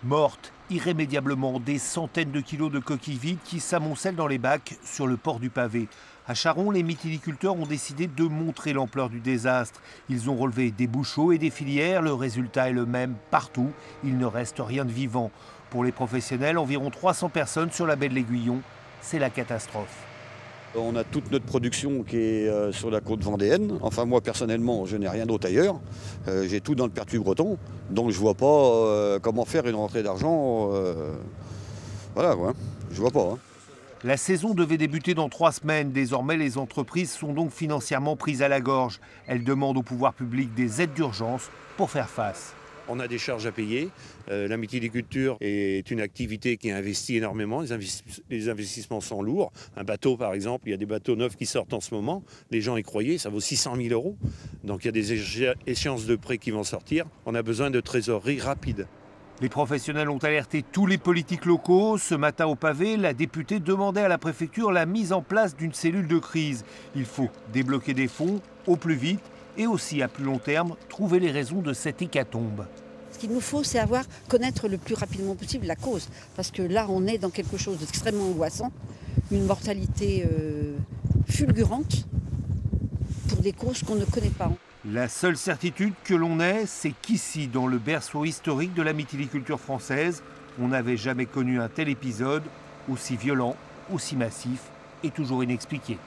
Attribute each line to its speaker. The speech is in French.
Speaker 1: Mortes irrémédiablement, des centaines de kilos de coquilles vides qui s'amoncellent dans les bacs sur le port du Pavé. À Charron, les mytiliculteurs ont décidé de montrer l'ampleur du désastre. Ils ont relevé des bouchots et des filières. Le résultat est le même partout. Il ne reste rien de vivant. Pour les professionnels, environ 300 personnes sur la baie de l'Aiguillon. C'est la catastrophe.
Speaker 2: On a toute notre production qui est sur la côte vendéenne. Enfin, moi, personnellement, je n'ai rien d'autre ailleurs. J'ai tout dans le Pertuis breton. Donc, je ne vois pas comment faire une rentrée d'argent. Voilà, ouais. Je vois pas.
Speaker 1: La saison devait débuter dans 3 semaines. Désormais, les entreprises sont donc financièrement prises à la gorge. Elles demandent au pouvoir public des aides d'urgence pour faire face.
Speaker 3: On a des charges à payer. La mytiliculture est une activité qui investit énormément. Les investissements sont lourds. Un bateau, par exemple, il y a des bateaux neufs qui sortent en ce moment. Les gens y croyaient, ça vaut 600 000 €. Donc il y a des échéances de prêts qui vont sortir. On a besoin de trésorerie rapide.
Speaker 1: Les professionnels ont alerté tous les politiques locaux. Ce matin au Pavé, la députée demandait à la préfecture la mise en place d'une cellule de crise. Il faut débloquer des fonds au plus vite et aussi à plus long terme trouver les raisons de cette hécatombe.
Speaker 4: Ce qu'il nous faut, c'est connaître le plus rapidement possible la cause. Parce que là, on est dans quelque chose d'extrêmement angoissant, une mortalité fulgurante pour des causes qu'on ne connaît pas.
Speaker 1: La seule certitude que l'on ait, c'est qu'ici, dans le berceau historique de la mytiliculture française, on n'avait jamais connu un tel épisode, aussi violent, aussi massif et toujours inexpliqué.